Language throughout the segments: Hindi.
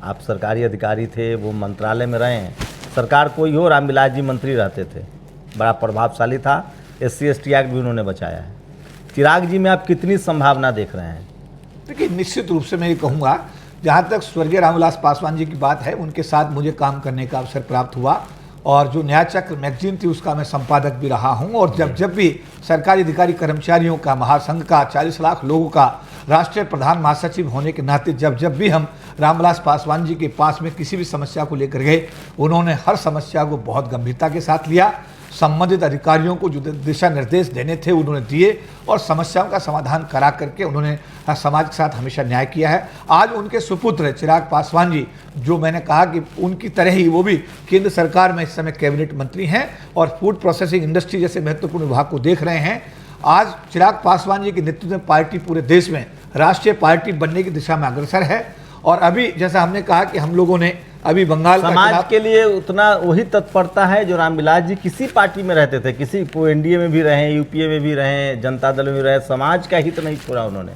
आप सरकारी अधिकारी थे, वो मंत्रालय में रहे हैं, सरकार कोई हो, रामविलास जी मंत्री रहते थे, बड़ा प्रभावशाली था, SC/ST एक्ट भी उन्होंने बचाया है। चिराग जी में आप कितनी संभावना देख रहे हैं? देखिए, निश्चित रूप से मैं ये कहूँगा, जहाँ तक स्वर्गीय रामविलास पासवान जी की बात है, उनके साथ मुझे काम करने का अवसर प्राप्त हुआ और जो न्याय चक्र मैगजीन थी उसका मैं संपादक भी रहा हूँ। और जब भी सरकारी अधिकारी कर्मचारियों का महासंघ का 40 लाख लोगों का राष्ट्रीय प्रधान महासचिव होने के नाते जब भी हम रामविलास पासवान जी के पास में किसी भी समस्या को लेकर गए, उन्होंने हर समस्या को बहुत गंभीरता के साथ लिया। संबंधित अधिकारियों को जो दिशा निर्देश देने थे उन्होंने दिए और समस्याओं का समाधान करा करके उन्होंने समाज के साथ हमेशा न्याय किया है। आज उनके सुपुत्र चिराग पासवान जी, जो मैंने कहा कि उनकी तरह ही वो भी केंद्र सरकार में इस समय कैबिनेट मंत्री हैं और फूड प्रोसेसिंग इंडस्ट्री जैसे महत्वपूर्ण विभाग को देख रहे हैं। आज चिराग पासवान जी के नेतृत्व में पार्टी पूरे देश में राष्ट्रीय पार्टी बनने की दिशा में अग्रसर है। और अभी जैसा हमने कहा कि हम लोगों ने अभी बंगाल समाज के लिए उतना वही तत्परता है जो रामविलास जी किसी पार्टी में रहते थे, किसी को NDA में भी रहे, UPA में भी रहे, जनता दल में भी रहे, समाज का हित नहीं छोड़ा उन्होंने।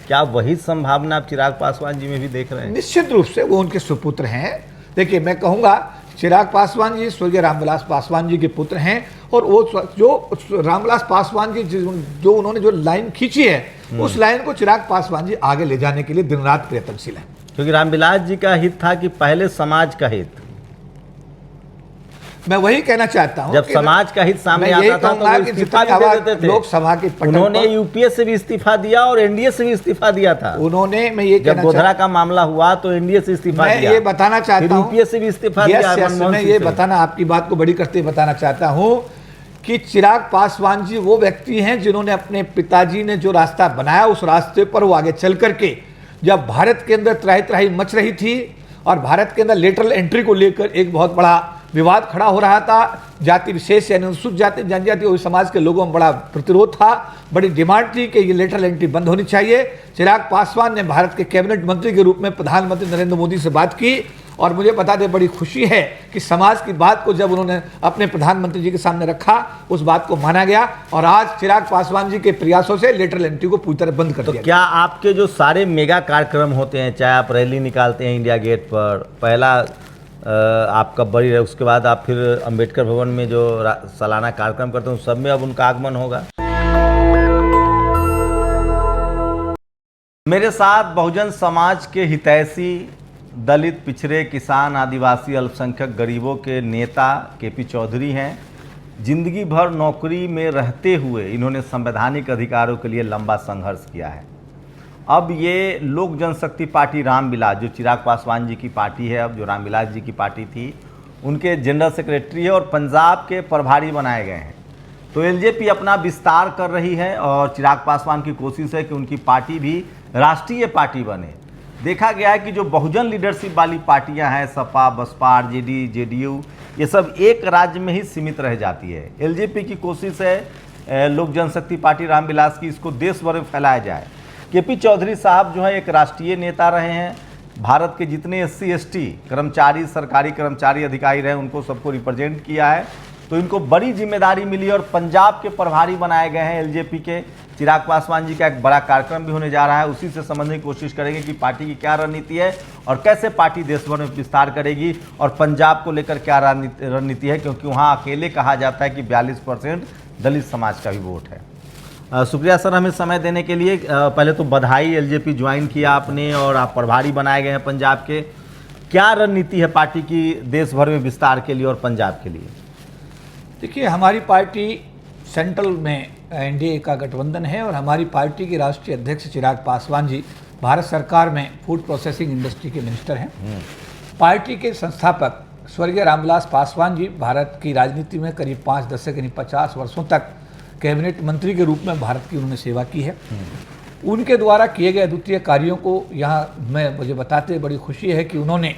क्या वही संभावना आप चिराग पासवान जी में भी देख रहे हैं? निश्चित रूप से वो उनके सुपुत्र हैं। देखिए, मैं कहूँगा चिराग पासवान जी स्वर्गीय रामविलास पासवान जी के पुत्र हैं और वो जो रामविलास पासवान जी जो उन्होंने जो लाइन खींची है, उस लाइन को चिराग पासवान जी आगे ले जाने के लिए दिन रात प्रयत्नशील हैं। क्योंकि रामविलास जी का हित था कि पहले समाज का हित, मैं वही कहना चाहता हूं, जब समाज का हित सामने आता था तो वो इस्तीफा भी दे देते थे। लोकसभा के उन्होंने UPA से भी इस्तीफा दिया और NDA से भी इस्तीफा दिया था। उन्होंने, मैं ये जब गोधरा का मामला हुआ तो NDA से इस्तीफा दिया, मैं ये बताना चाहता हूं, UPA से भी इस्तीफा दिया। मैं ये बताना, आपकी बात को बड़ी करते बताना चाहता हूं कि चिराग पासवान जी वो व्यक्ति हैं जिन्होंने अपने पिताजी ने जो रास्ता बनाया उस रास्ते पर वो आगे चल करके, जब भारत के अंदर त्राही त्राही मच रही थी और भारत के अंदर लेटरल एंट्री को लेकर एक बहुत बड़ा विवाद खड़ा हो रहा था, जाति विशेष यानी अनुसूचित जाति जनजाति और समाज के लोगों में बड़ा प्रतिरोध था, बड़ी डिमांड थी कि ये लेटरल एंट्री बंद होनी चाहिए। चिराग पासवान ने भारत के कैबिनेट मंत्री के रूप में प्रधानमंत्री नरेंद्र मोदी से बात की और मुझे बता दें, बड़ी खुशी है कि समाज की बात को जब उन्होंने अपने प्रधानमंत्री जी के सामने रखा, उस बात को माना गया और आज चिराग पासवान जी के प्रयासों से लेटरल एंट्री को पूरी तरह बंद कर दिया। तो क्या आपके जो सारे मेगा कार्यक्रम होते हैं, चाहे आप रैली निकालते हैं इंडिया गेट पर, पहला आपका बड़ी, उसके बाद आप फिर अंबेडकर भवन में जो सालाना कार्यक्रम करते हैं, सब में अब उनका आगमन होगा? मेरे साथ बहुजन समाज के हितैषी, दलित, पिछड़े, किसान, आदिवासी, अल्पसंख्यक, गरीबों के नेता KP चौधरी हैं। जिंदगी भर नौकरी में रहते हुए इन्होंने संवैधानिक अधिकारों के लिए लंबा संघर्ष किया है। अब ये लोक जनशक्ति पार्टी रामविलास, जो चिराग पासवान जी की पार्टी है, अब जो रामविलास जी की पार्टी थी, उनके जनरल सेक्रेटरी है और पंजाब के प्रभारी बनाए गए हैं। तो LJP अपना विस्तार कर रही है और चिराग पासवान की कोशिश है कि उनकी पार्टी भी राष्ट्रीय पार्टी बने। देखा गया है कि जो बहुजन लीडरशिप वाली पार्टियां हैं, सपा, बसपा, RJD, JDU, ये सब एक राज्य में ही सीमित रह जाती है। LJP की कोशिश है लोक जनशक्ति पार्टी रामविलास की, इसको देश भर में फैलाया जाए। KP चौधरी साहब जो है एक राष्ट्रीय नेता रहे हैं, भारत के जितने SC/ST कर्मचारी, सरकारी कर्मचारी, अधिकारी रहे, उनको सबको रिप्रेजेंट किया है। तो इनको बड़ी जिम्मेदारी मिली और पंजाब के प्रभारी बनाए गए हैं LJP के। चिराग पासवान जी का एक बड़ा कार्यक्रम भी होने जा रहा है, उसी से समझने की कोशिश करेंगे कि पार्टी की क्या रणनीति है और कैसे पार्टी देश भर में विस्तार करेगी और पंजाब को लेकर क्या रणनीति है, क्योंकि वहाँ अकेले कहा जाता है कि 42% दलित समाज का भी वोट है। शुक्रिया सर हमें समय देने के लिए। पहले तो बधाई, LJP ज्वाइन किया आपने और आप प्रभारी बनाए गए हैं पंजाब के। क्या रणनीति है पार्टी की देश भर में विस्तार के लिए और पंजाब के लिए? देखिए, हमारी पार्टी सेंट्रल में NDA का गठबंधन है और हमारी पार्टी के राष्ट्रीय अध्यक्ष चिराग पासवान जी भारत सरकार में फूड प्रोसेसिंग इंडस्ट्री के मिनिस्टर हैं। पार्टी के संस्थापक स्वर्गीय रामविलास पासवान जी भारत की राजनीति में करीब 5 दशक यानी 50 वर्षों तक कैबिनेट मंत्री के रूप में भारत की उन्होंने सेवा की है। उनके द्वारा किए गए अद्वितीय कार्यों को यहाँ मुझे बताते हुए बड़ी खुशी है कि उन्होंने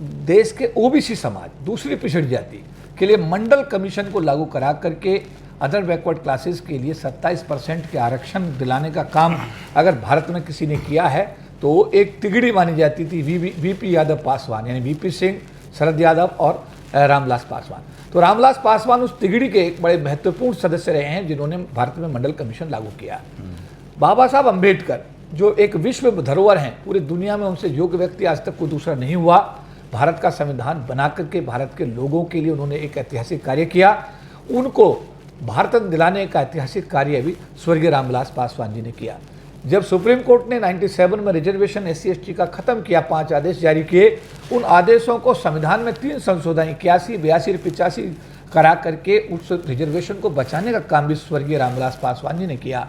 देश के OBC समाज, दूसरी पिछड़ी जाति के लिए मंडल कमीशन को लागू करा करके अदर बैकवर्ड क्लासेस के लिए 27% के आरक्षण दिलाने का काम अगर भारत में किसी ने किया है तो वो एक तिगड़ी मानी जाती थी VP यादव पासवान, यानी VP सिंह, शरद यादव और रामविलास पासवान। तो रामविलास पासवान उस तिगड़ी के एक बड़े महत्वपूर्ण सदस्य रहे हैं जिन्होंने भारत में मंडल कमीशन लागू किया। बाबा साहब अम्बेडकर जो एक विश्व धरोहर हैं, पूरी दुनिया में उनसे योग्य व्यक्ति आज तक कोई दूसरा नहीं हुआ। भारत का संविधान बना करके भारत के लोगों के लिए उन्होंने एक ऐतिहासिक कार्य किया। उनको भारत रत्न दिलाने का ऐतिहासिक कार्य भी स्वर्गीय रामविलास पासवान जी ने किया। जब सुप्रीम कोर्ट ने 97 में रिजर्वेशन SC/ST का खत्म किया, 5 आदेश जारी किए, उन आदेशों को संविधान में 3 संशोधन 81, 82 और 85 करा करके उस रिजर्वेशन को बचाने का काम भी स्वर्गीय रामविलास पासवान जी ने किया।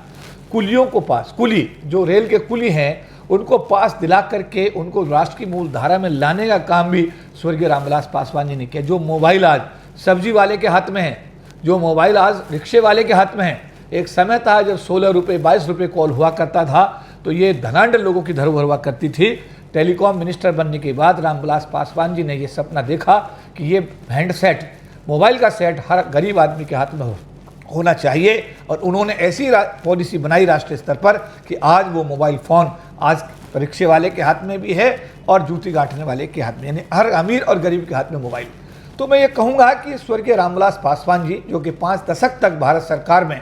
कुलियों को पास, कुली जो रेल के कुली हैं उनको पास दिला करके उनको राष्ट्र की मूल धारा में लाने का काम भी स्वर्गीय रामविलास पासवान जी ने किया। जो मोबाइल आज सब्जी वाले के हाथ में है, जो मोबाइल आज रिक्शे वाले के हाथ में है, एक समय था जब 16 रुपये 22 रुपये कॉल हुआ करता था, तो ये धनाढ़ लोगों की धरोहर हुआ करती थी। टेलीकॉम मिनिस्टर बनने के बाद रामविलास पासवान जी ने ये सपना देखा कि ये हैंडसेट, मोबाइल का सेट हर गरीब आदमी के हाथ में होना चाहिए, और उन्होंने ऐसी पॉलिसी बनाई राष्ट्रीय स्तर पर कि आज वो मोबाइल फ़ोन आज रिक्शे वाले के हाथ में भी है और जूती गांठने वाले के हाथ में, यानी हर अमीर और गरीब के हाथ में मोबाइल। तो मैं ये कहूँगा कि स्वर्गीय रामविलास पासवान जी, जो कि 5 दशक तक भारत सरकार में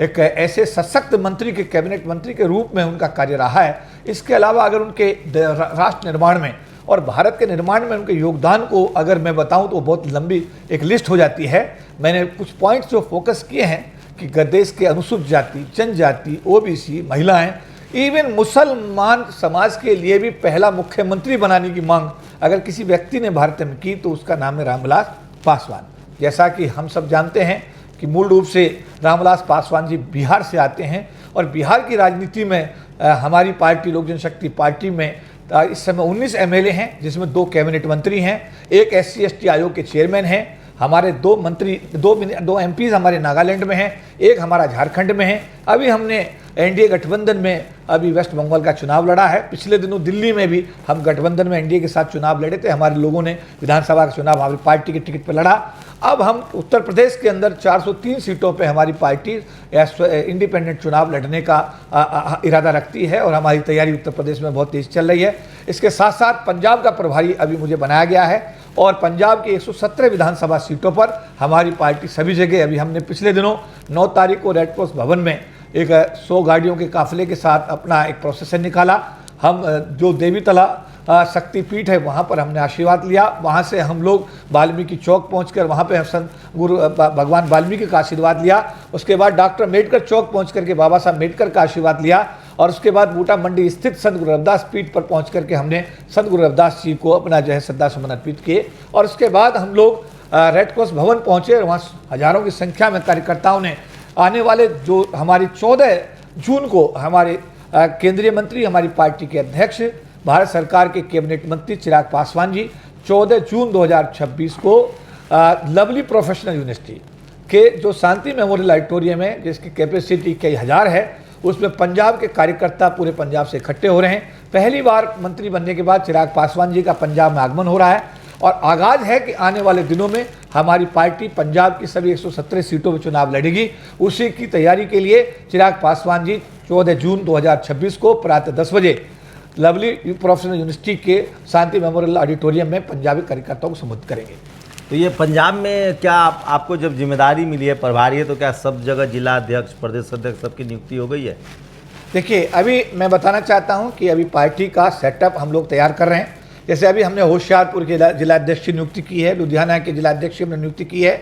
एक ऐसे सशक्त मंत्री के कैबिनेट मंत्री के रूप में उनका कार्य रहा है, इसके अलावा अगर उनके राष्ट्र निर्माण में और भारत के निर्माण में उनके योगदान को अगर मैं बताऊं तो बहुत लंबी एक लिस्ट हो जाती है। मैंने कुछ पॉइंट्स जो फोकस किए हैं कि देश के अनुसूचित जाति, जनजाति, OBC, महिलाएं, इवन मुसलमान समाज के लिए भी पहला मुख्यमंत्री बनाने की मांग अगर किसी व्यक्ति ने भारत में की तो उसका नाम है रामविलास पासवान। जैसा कि हम सब जानते हैं कि मूल रूप से रामविलास पासवान जी बिहार से आते हैं और बिहार की राजनीति में हमारी पार्टी लोक जनशक्ति पार्टी में इस समय 19 MLA हैं, जिसमें 2 कैबिनेट मंत्री हैं, एक SC/ST आयोग के चेयरमैन हैं, हमारे 2 मंत्री, 2 MPs हमारे नागालैंड में हैं, एक हमारा झारखंड में है। अभी हमने NDA गठबंधन में अभी वेस्ट बंगाल का चुनाव लड़ा है। पिछले दिनों दिल्ली में भी हम गठबंधन में NDA के साथ चुनाव लड़े थे, हमारे लोगों ने विधानसभा का चुनाव हमारी पार्टी के टिकट पर लड़ा। अब हम उत्तर प्रदेश के अंदर 403 सीटों पे हमारी पार्टी इंडिपेंडेंट चुनाव लड़ने का इरादा रखती है और हमारी तैयारी उत्तर प्रदेश में बहुत तेज चल रही है। इसके साथ साथ पंजाब का प्रभारी अभी मुझे बनाया गया है और पंजाब की 117 विधानसभा सीटों पर हमारी पार्टी सभी जगह, अभी हमने पिछले दिनों 9 तारीख को रेड क्रॉस भवन में एक 100 गाड़ियों के काफिले के साथ अपना एक प्रोसेसन निकाला। हम जो देवीतला शक्तिपीठ है वहाँ पर हमने आशीर्वाद लिया, वहाँ से हम लोग वाल्मीकि चौक पहुँचकर वहाँ पे संत गुरु भगवान वाल्मीकि का आशीर्वाद लिया। उसके बाद डॉक्टर अम्बेडकर चौक पहुँच करके बाबा साहब अम्बेडकर का आशीर्वाद लिया और उसके बाद बूटा मंडी स्थित संत गुरु रविदास पीठ पर पहुँच करके हमने संत गुरु रविदास जी को अपना जो है श्रद्धा सुमन अर्पित किए। और उसके बाद हम लोग रेड क्रॉस भवन पहुँचे और वहाँ हजारों की संख्या में कार्यकर्ताओं ने आने वाले जो हमारी 14 जून को हमारे केंद्रीय मंत्री, हमारी पार्टी के अध्यक्ष, भारत सरकार के कैबिनेट मंत्री चिराग पासवान जी 14 जून 2026 को लवली प्रोफेशनल यूनिवर्सिटी के जो शांति मेमोरियल ऑडिटोरियम है, जिसकी कैपेसिटी कई हज़ार है, उसमें पंजाब के कार्यकर्ता पूरे पंजाब से इकट्ठे हो रहे हैं। पहली बार मंत्री बनने के बाद चिराग पासवान जी का पंजाब में आगमन हो रहा है और आगाज़ है कि आने वाले दिनों में हमारी पार्टी पंजाब की सभी 117 सीटों में चुनाव लड़ेगी। उसी की तैयारी के लिए चिराग पासवान जी 14 जून 2026 को प्रातः 10 बजे लवली प्रोफेशनल यूनिवर्सिटी के शांति मेमोरियल ऑडिटोरियम में पंजाबी कार्यकर्ताओं को संबोधित करेंगे। तो ये पंजाब में क्या आपको जब जिम्मेदारी मिली है, प्रभारी है, तो क्या सब जगह जिला अध्यक्ष, प्रदेश अध्यक्ष सबकी नियुक्ति हो गई है? देखिए, अभी मैं बताना चाहता हूं कि अभी पार्टी का सेटअप हम लोग तैयार कर रहे हैं। जैसे अभी हमने होशियारपुर के जिलाध्यक्ष की नियुक्ति की है, लुधियाना के जिलाध्यक्ष की हमने नियुक्ति की है,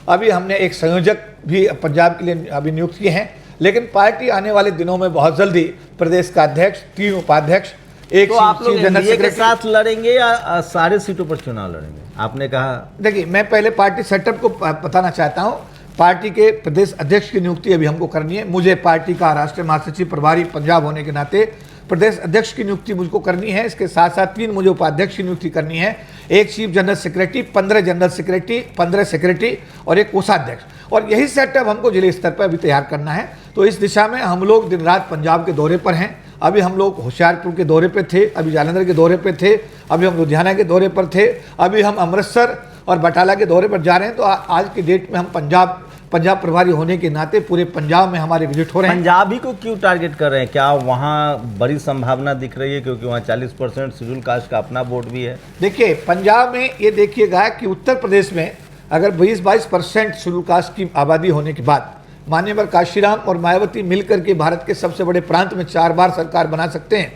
अभी हमने एक संयोजक भी पंजाब के लिए अभी नियुक्त किए हैं। लेकिन पार्टी आने वाले दिनों में बहुत जल्दी प्रदेश का अध्यक्ष, 3 उपाध्यक्ष, एक तो आप लोग एनडीए के साथ लड़ेंगे या सारे सीटों पर चुनाव लड़ेंगे? आपने कहा, देखिए, मैं पहले पार्टी सेटअप को बताना चाहता हूं। पार्टी के प्रदेश अध्यक्ष की नियुक्ति अभी हमको करनी है। मुझे पार्टी का राष्ट्रीय महासचिव प्रभारी पंजाब होने के नाते प्रदेश अध्यक्ष की नियुक्ति मुझको करनी है। इसके साथ साथ 3 मुझे उपाध्यक्ष की नियुक्ति करनी है, एक chief general secretary, 15 general secretary, 15 secretary और एक कोषाध्यक्ष। और यही सेटअप हमको जिले स्तर पर अभी तैयार करना है। तो इस दिशा में हम लोग दिन रात पंजाब के दौरे पर हैं। अभी हम लोग होशियारपुर के दौरे पे थे, अभी जालंधर के दौरे पे थे, अभी हम लुधियाना के दौरे पर थे, अभी हम अमृतसर और बटाला के दौरे पर जा रहे हैं। तो आज की डेट में हम पंजाब प्रभारी होने के नाते पूरे पंजाब में हमारे विजिट हो रहे हैं। पंजाब ही को क्यों टारगेट कर रहे हैं? क्या वहाँ बड़ी संभावना दिख रही है क्योंकि वहाँ 40% शेड्यूल कास्ट का अपना वोट भी है? देखिए, पंजाब में ये देखिएगा कि उत्तर प्रदेश में अगर 20-22% शेड्यूल कास्ट की आबादी होने के बाद माननीय काशीराम और मायावती मिलकर के भारत के सबसे बड़े प्रांत में 4 बार सरकार बना सकते हैं।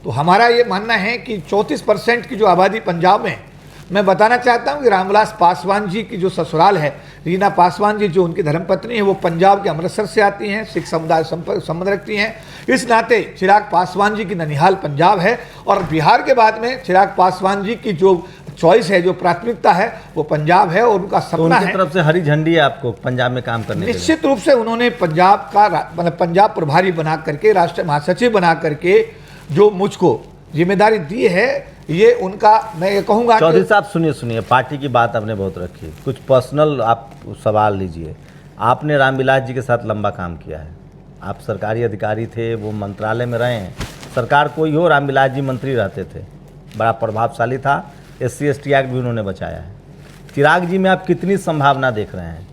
तो हमारा ये मानना है कि 34% की जो आबादी पंजाब में, मैं बताना चाहता हूँ कि रामविलास पासवान जी की जो ससुराल है, रीना पासवान जी जो उनकी धर्मपत्नी है, वो पंजाब के अमृतसर से आती हैं, सिख समुदाय संबंध रखती हैं। इस नाते चिराग पासवान जी की ननिहाल पंजाब है और बिहार के बाद में चिराग पासवान जी की जो चॉइस है, जो प्राथमिकता है, वो पंजाब है और उनका तो सपना उनकी है। तरफ से हरी झंडी है आपको पंजाब में काम करने के लिए? निश्चित रूप से उन्होंने पंजाब का मतलब पंजाब प्रभारी बना करके, राष्ट्रीय महासचिव बना करके जो मुझको जिम्मेदारी दी है, ये उनका, मैं ये कहूँगा। चौधरी साहब सुनिए, पार्टी की बात आपने बहुत रखी, कुछ पर्सनल आप सवाल लीजिए। आपने रामविलास जी के साथ लंबा काम किया है, आप सरकारी अधिकारी थे, वो मंत्रालय में रहे हैं, सरकार कोई हो, रामविलास जी मंत्री रहते थे, बड़ा प्रभावशाली था, SC/ST एक्ट भी उन्होंने बचाया है। चिराग जी में आप कितनी संभावना देख रहे हैं?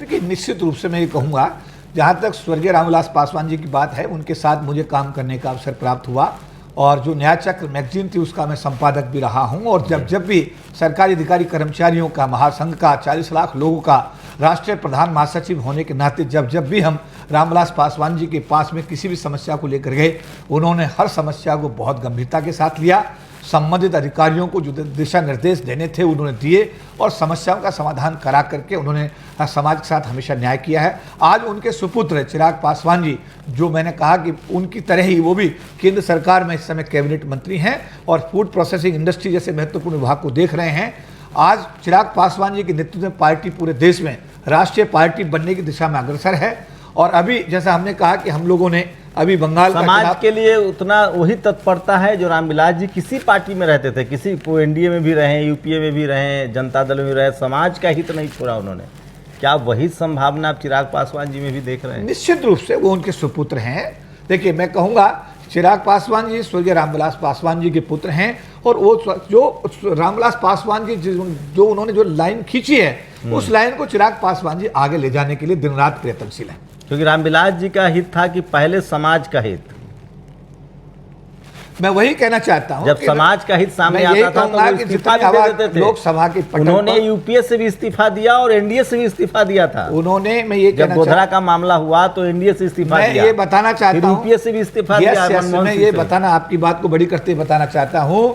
देखिए, निश्चित रूप से मैं ये कहूँगा, जहाँ तक स्वर्गीय रामविलास पासवान जी की बात है, उनके साथ मुझे काम करने का अवसर प्राप्त हुआ और जो न्याय चक्र मैगजीन थी उसका मैं संपादक भी रहा हूँ। और जब भी सरकारी अधिकारी कर्मचारियों का महासंघ का 40 लाख लोगों का राष्ट्रीय प्रधान महासचिव होने के नाते जब भी हम रामविलास पासवान जी के पास में किसी भी समस्या को लेकर गए, उन्होंने हर समस्या को बहुत गंभीरता के साथ लिया। संबंधित अधिकारियों को जो दिशा निर्देश देने थे उन्होंने दिए और समस्याओं का समाधान करा करके उन्होंने समाज के साथ हमेशा न्याय किया है। आज उनके सुपुत्र चिराग पासवान जी, जो मैंने कहा कि उनकी तरह ही वो भी केंद्र सरकार में इस समय कैबिनेट मंत्री हैं और फूड प्रोसेसिंग इंडस्ट्री जैसे महत्वपूर्ण विभाग को देख रहे हैं। आज चिराग पासवान जी के नेतृत्व में पार्टी पूरे देश में राष्ट्रीय पार्टी बनने की दिशा में अग्रसर है। और अभी जैसा हमने कहा कि हम लोगों ने अभी बंगाल समाज के लिए उतना वही तत्परता है जो रामविलास जी किसी पार्टी में रहते थे, किसी को NDA में भी रहे, UPA में भी रहे, जनता दल में भी रहे, समाज का हित नहीं छोड़ा उन्होंने। क्या वही संभावना आप चिराग पासवान जी में भी देख रहे हैं? निश्चित रूप से वो उनके सुपुत्र हैं। देखिए, मैं कहूँगा चिराग पासवान जी स्वर्गीय रामविलास पासवान जी के पुत्र हैं और वो जो रामविलास पासवान जी जो उन्होंने जो लाइन खींची है, उस लाइन को चिराग पासवान जी आगे ले जाने के लिए दिन रात प्रयत्नशील है। क्योंकि रामविलास जी का हित था कि पहले समाज का हित, मैं वही कहना चाहता हूं, जब समाज का हित सामने आता था तो वो इस्तीफा भी दे देते थे। लोकसभा के उन्होंने UPA से भी इस्तीफा दिया और NDA से भी इस्तीफा दिया था। उन्होंने, मैं ये जब गोधरा का मामला हुआ तो NDA से इस्तीफा दिया, मैं ये बताना चाहता हूं, UPA से भी इस्तीफा दिया। मैं ये बताना, आपकी बात को बड़ी करते बताना चाहता हूं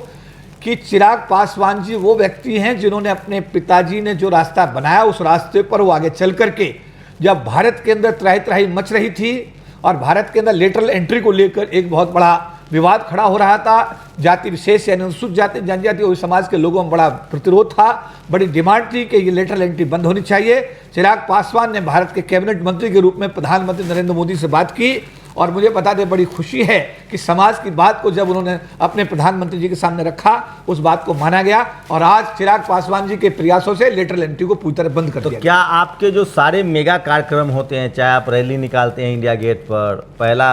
कि चिराग पासवान जी वो व्यक्ति हैं जिन्होंने अपने पिताजी ने जो रास्ता बनाया, उस रास्ते पर वो आगे चल करके, जब भारत के अंदर त्राही त्राही मच रही थी और भारत के अंदर लेटरल एंट्री को लेकर एक बहुत बड़ा विवाद खड़ा हो रहा था, जाति विशेष यानी अनुसूचित जाति जनजाति और समाज के लोगों में बड़ा प्रतिरोध था, बड़ी डिमांड थी कि ये लेटरल एंट्री बंद होनी चाहिए। चिराग पासवान ने भारत के कैबिनेट मंत्री के रूप में प्रधानमंत्री नरेंद्र मोदी से बात की और मुझे बता दें, बड़ी खुशी है कि समाज की बात को जब उन्होंने अपने प्रधानमंत्री जी के सामने रखा, उस बात को माना गया और आज चिराग पासवान जी के प्रयासों से लेटरल एंट्री को पूरी तरह बंद कर दिया। क्या आपके जो सारे मेगा कार्यक्रम होते हैं, चाहे आप रैली निकालते हैं इंडिया गेट पर, पहला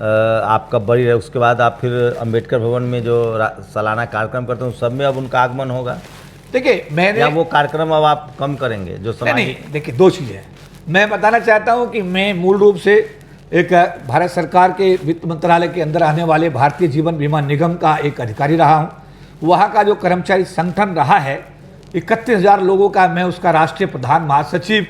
आपका बड़ी है, उसके बाद आप फिर अंबेडकर भवन में जो सालाना कार्यक्रम करते हैं, सब में अब उनका आगमन होगा? देखिए, मैंने, या वो कार्यक्रम अब आप कम करेंगे जो नहीं, देखिए, दो चीज़ें हैं। मैं बताना चाहता हूं कि मैं मूल रूप से एक भारत सरकार के वित्त मंत्रालय के अंदर आने वाले भारतीय जीवन बीमा निगम का एक अधिकारी रहा हूं। वहां का जो कर्मचारी संगठन रहा है, 31,000 लोगों का, मैं उसका राष्ट्रीय प्रधान महासचिव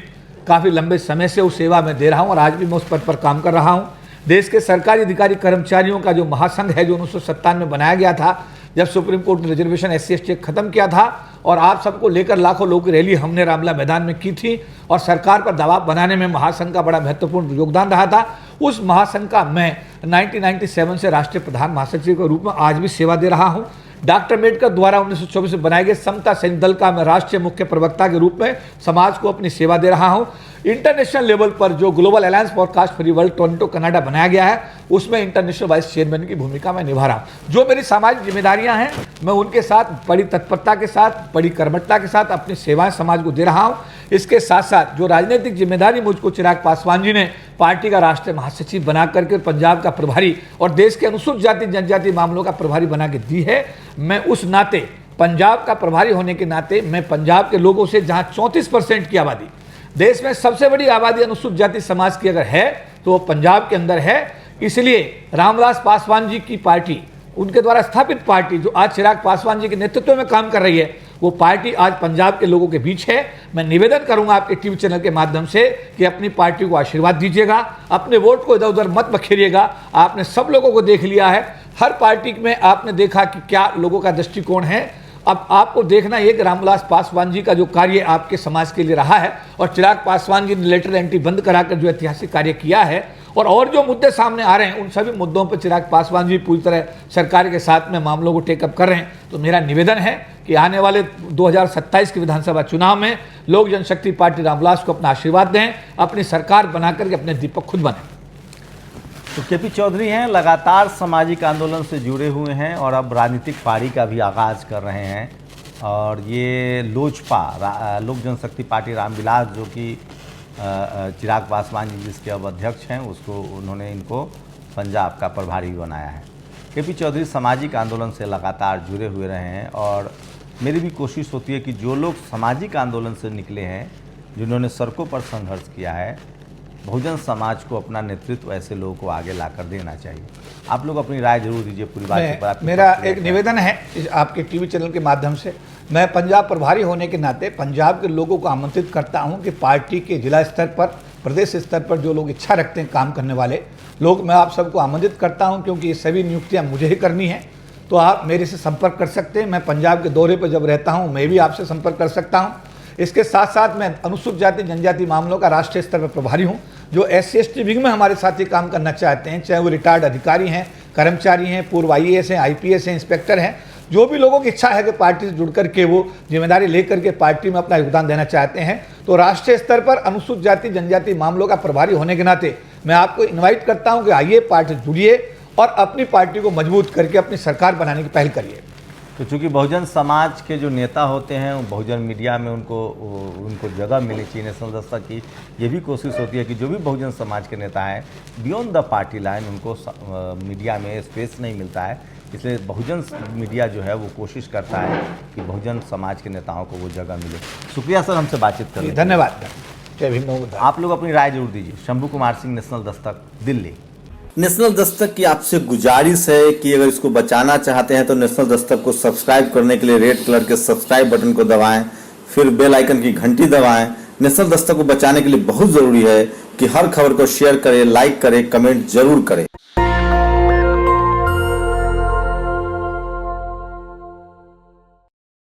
काफ़ी लंबे समय से उस सेवा में दे रहा हूं और आज भी मैं उस पद पर काम कर रहा हूं। देश के सरकारी अधिकारी कर्मचारियों का जो महासंघ है, जो 1997 में बनाया गया था, जब सुप्रीम कोर्ट ने रिजर्वेशन SC/ST खत्म किया था और आप सबको लेकर लाखों लोगों की रैली हमने रामला मैदान में की थी और सरकार पर दबाव बनाने में महासंघ का बड़ा महत्वपूर्ण योगदान रहा था। उस महासंघ का मैं 1997 से राष्ट्रीय प्रधान महासचिव के रूप में आज भी सेवा दे रहा हूं। डॉक्टर अम्बेडकर द्वारा 1924 में बनाए गए समता सैनिक दल का मैं राष्ट्रीय मुख्य प्रवक्ता के रूप में समाज को अपनी सेवा दे रहा हूं। इंटरनेशनल लेवल पर जो global alliance for caste free world Toronto Canada बनाया गया है, उसमें इंटरनेशनल वाइस चेयरमैन की भूमिका मैं निभा रहा हूं। जो मेरी सामाजिक जिम्मेदारियां हैं, मैं उनके साथ बड़ी तत्परता के साथ, बड़ी कर्मठता के साथ अपनी सेवाएं समाज को दे रहा हूं। इसके साथ साथ जो राजनीतिक जिम्मेदारी मुझको चिराग पासवान जी ने पार्टी का राष्ट्रीय महासचिव बना करके पंजाब का प्रभारी और देश के अनुसूचित जाति जनजाति मामलों का प्रभारी बना के दी है, मैं उस नाते, पंजाब का प्रभारी होने के नाते, मैं पंजाब के लोगों से, जहां 34% की आबादी, देश में सबसे बड़ी आबादी अनुसूचित जाति समाज की अगर है तो वो पंजाब के अंदर है। इसलिए रामविलास पासवान जी की पार्टी, उनके द्वारा स्थापित पार्टी जो आज चिराग पासवान जी के नेतृत्व में काम कर रही है, वो पार्टी आज पंजाब के लोगों के बीच है। मैं निवेदन करूंगा आपके टीवी चैनल के माध्यम से कि अपनी पार्टी को आशीर्वाद दीजिएगा, अपने वोट को इधर उधर मत बखेरिएगा। आपने सब लोगों को देख लिया है, हर पार्टी में आपने देखा कि क्या लोगों का दृष्टिकोण है। अब आपको देखना है कि रामविलास पासवान जी का जो कार्य आपके समाज के लिए रहा है और चिराग पासवान जी ने लेटर एंट्री बंद कराकर जो ऐतिहासिक कार्य किया है और जो मुद्दे सामने आ रहे हैं उन सभी मुद्दों पर चिराग पासवान जी पूरी तरह सरकार के साथ में मामलों को टेकअप कर रहे हैं। तो मेरा निवेदन है कि आने वाले 2027 के विधानसभा चुनाव में लोक जनशक्ति पार्टी रामविलास को अपना आशीर्वाद दें, अपनी सरकार बना करके अपने दीपक खुद बने। तो केपी चौधरी हैं, लगातार सामाजिक आंदोलन से जुड़े हुए हैं और अब राजनीतिक पारी का भी आगाज़ कर रहे हैं। और ये लोजपा लोक जनशक्ति पार्टी रामविलास जो कि चिराग पासवान जी जिसके अब अध्यक्ष हैं, उसको उन्होंने इनको पंजाब का प्रभारी बनाया है। केपी चौधरी सामाजिक आंदोलन से लगातार जुड़े हुए रहे हैं और मेरी भी कोशिश होती है कि जो लोग सामाजिक आंदोलन से निकले हैं, जिन्होंने सड़कों पर संघर्ष किया है, बहुजन समाज को अपना नेतृत्व ऐसे लोगों को आगे लाकर देना चाहिए। आप लोग अपनी राय जरूर दीजिए पूरी बात पर। मेरा एक निवेदन है आपके टीवी चैनल के माध्यम से, मैं पंजाब प्रभारी होने के नाते पंजाब के लोगों को आमंत्रित करता हूं कि पार्टी के जिला स्तर पर, प्रदेश स्तर पर जो लोग इच्छा रखते हैं काम करने वाले लोग, मैं आप सबको आमंत्रित करता हूं क्योंकि ये सभी नियुक्तियां मुझे ही करनी है। तो आप मेरे से संपर्क कर सकते हैं। मैं पंजाब के दौरे पर जब रहता हूँ मैं भी आपसे संपर्क कर सकता हूँ। इसके साथ साथ मैं अनुसूचित जाति जनजाति मामलों का राष्ट्रीय स्तर पर प्रभारी हूँ। जो SC/ST विंग में हमारे साथी काम करना चाहते हैं, चाहे वो रिटायर्ड अधिकारी हैं, कर्मचारी हैं, पूर्व IAS हैं, IPS हैं, इंस्पेक्टर हैं, जो भी लोगों की इच्छा है कि पार्टी से जुड़ करके वो जिम्मेदारी लेकर के पार्टी में अपना योगदान देना चाहते हैं, तो राष्ट्रीय स्तर पर अनुसूचित जाति जनजाति मामलों का प्रभारी होने के नाते मैं आपको इन्वाइट करता हूँ कि आइए पार्टी से जुड़िए और अपनी पार्टी को मजबूत करके अपनी सरकार बनाने की पहल करिए। तो चूँकि बहुजन समाज के जो नेता होते हैं, बहुजन मीडिया में उनको जगह मिलनी चाहिए। नेशनल दस्तक की ये भी कोशिश होती है कि जो भी बहुजन समाज के नेता हैं, बियॉन्ड द पार्टी लाइन उनको मीडिया में स्पेस नहीं मिलता है। इसलिए बहुजन मीडिया जो है वो कोशिश करता है कि बहुजन समाज के नेताओं को वो जगह मिले। शुक्रिया सर हमसे बातचीत करने। धन्यवाद। जय भीम। आप लोग अपनी राय जरूर दीजिए। शंभू कुमार सिंह, नेशनल दस्तक, दिल्ली। नेशनल दस्तक की आपसे गुजारिश है कि अगर इसको बचाना चाहते हैं तो नेशनल दस्तक को सब्सक्राइब करने के लिए रेड कलर के सब्सक्राइब बटन को दबाएं, फिर बेल आइकन की घंटी दबाएं। नेशनल दस्तक को बचाने के लिए बहुत जरूरी है कि हर खबर को शेयर करें, लाइक करें, कमेंट जरूर करें।